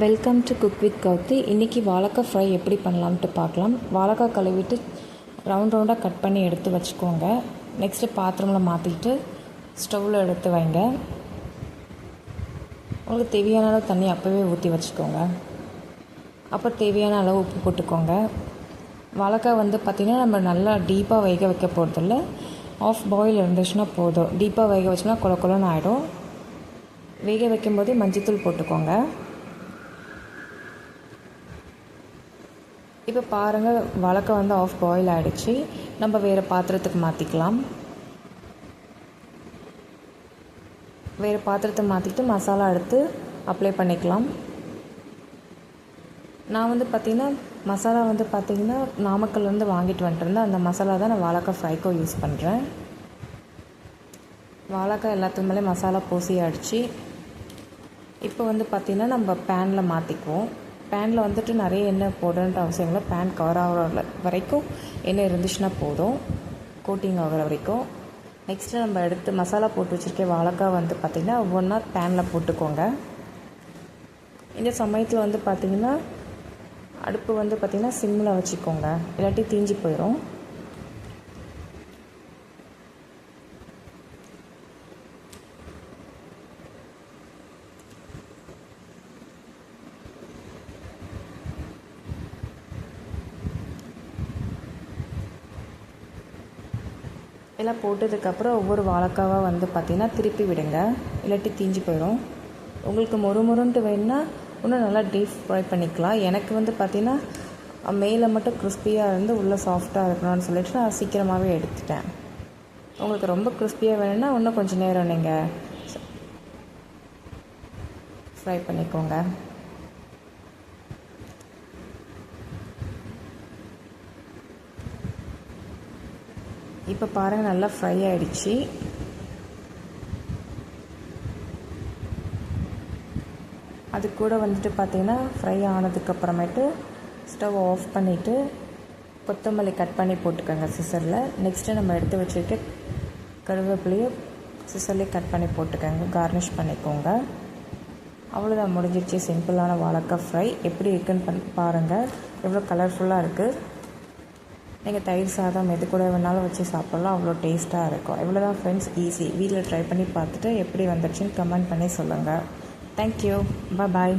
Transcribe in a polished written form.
Welcome to cook with Gowthi. இன்றைக்கி வாழைக்காய் fry எப்படி பண்ணலாம்ட்டு பார்க்கலாம். வாழைக்காய் கழுவிட்டு ரவுண்டாக கட் பண்ணி எடுத்து வச்சுக்கோங்க. நெக்ஸ்ட்டு பாத்திரமில் மாற்றிட்டு ஸ்டவ்வில் எடுத்து வைங்க. உங்களுக்கு தேவையான அளவு தண்ணி அப்போவே ஊற்றி வச்சுக்கோங்க. அப்போ தேவையான அளவு உப்பு போட்டுக்கோங்க. வாழைக்காய் பார்த்திங்கன்னா நம்ம நல்லா டீப்பாக வேக வைக்க போகிறதில்ல, ஆஃப் பாயில் இருந்துச்சுன்னா போதும். டீப்பாக வேக வச்சோன்னா கொல கொலன்னு ஆகிடும். வேக வைக்கும்போதே மஞ்சத்தூள் போட்டுக்கோங்க. இப்போ பாருங்கள், வாழைக்காய் ஆஃப் பாயில் ஆகிடுச்சு. நம்ம வேறு பாத்திரத்துக்கு மாற்றிக்கலாம். வேறு பாத்திரத்தை மாற்றிட்டு மசாலா எடுத்து அப்ளை பண்ணிக்கலாம். நான் பார்த்திங்கன்னா மசாலா பார்த்திங்கன்னா நாமக்கல்லேருந்து வாங்கிட்டு வந்துட்டுருந்தேன். அந்த மசாலா தான் நான் வாழைக்காய் ஃப்ரைக்கும் யூஸ் பண்ணுறேன். வாழைக்காய் எல்லாத்துக்கு மேலே மசாலா பூசி ஆகிடுச்சு. இப்போ பார்த்திங்கன்னா நம்ம பேனில் மாற்றிக்குவோம். பேனில் நிறைய எண்ணெய் போடணுன்ற அவசியம் இல்லை. பேன் கவர் ஆகிற வரைக்கும் எண்ணெய் இருந்துச்சுன்னா போதும், கோட்டிங் ஆகிற வரைக்கும். நெக்ஸ்ட்டு நம்ம எடுத்து மசாலா போட்டு வச்சுருக்க வாழைக்காய் பார்த்திங்கன்னா ஒவ்வொன்றா பேனில் போட்டுக்கோங்க. இந்த சமயத்தில் பார்த்திங்கன்னா அடுப்பு பார்த்திங்கன்னா சிம்மில் வச்சுக்கோங்க, இல்லாட்டி தீஞ்சு போயிடும். எல்லாம் போட்டதுக்கப்புறம் ஒவ்வொரு வாழைக்காவாக பார்த்திங்கன்னா திருப்பி விடுங்க, இல்லாட்டி தீஞ்சு போயிடும். உங்களுக்கு மொறுன்ட்டு வேணுன்னா இன்னும் நல்லா டீப் ஃப்ரை பண்ணிக்கலாம். எனக்கு பார்த்திங்கன்னா மேலே மட்டும் கிறிஸ்பியாக இருந்து உள்ளே சாஃப்டாக இருக்கணும்னு சொல்லிட்டு நான் சீக்கிரமாகவே எடுத்துட்டேன். உங்களுக்கு ரொம்ப கிறிஸ்பியாக வேணும்னா இன்னும் கொஞ்சம் நேரம் நீங்கள் ஃப்ரை பண்ணிக்கோங்க. இப்போ பாருங்கள், நல்லா ஃப்ரை ஆகிடுச்சு. அது கூட பார்த்திங்கன்னா ஃப்ரை ஆனதுக்கப்புறமேட்டு ஸ்டவ் ஆஃப் பண்ணிவிட்டு கொத்தமல்லி கட் பண்ணி போட்டுக்கோங்க சிசரில். நெக்ஸ்ட்டு நம்ம எடுத்து வச்சுட்டு கருவேப்பிலையை சிசர்லேயே கட் பண்ணி போட்டுக்கோங்க, கார்னிஷ் பண்ணிக்கோங்க. அவ்வளோதான், முடிஞ்சிடுச்சு. சிம்பிளான வாழைக்காய் ஃப்ரை எப்படி இருக்குன்னு பாருங்கள். எவ்வளோ கலர்ஃபுல்லாக இருக்குது. நீங்கள் தயிர் சாதம் எது கூட வேணாலும் வச்சு சாப்பிட்லாம், அவ்வளோ டேஸ்ட்டாக இருக்கும். இவ்வளோ தான் ஃப்ரெண்ட்ஸ், ஈஸி. வீட்டில் ட்ரை பண்ணி பார்த்துட்டு எப்படி வந்துடுச்சுன்னு கமெண்ட் பண்ணி சொல்லுங்கள். தேங்க்யூ, பாய்.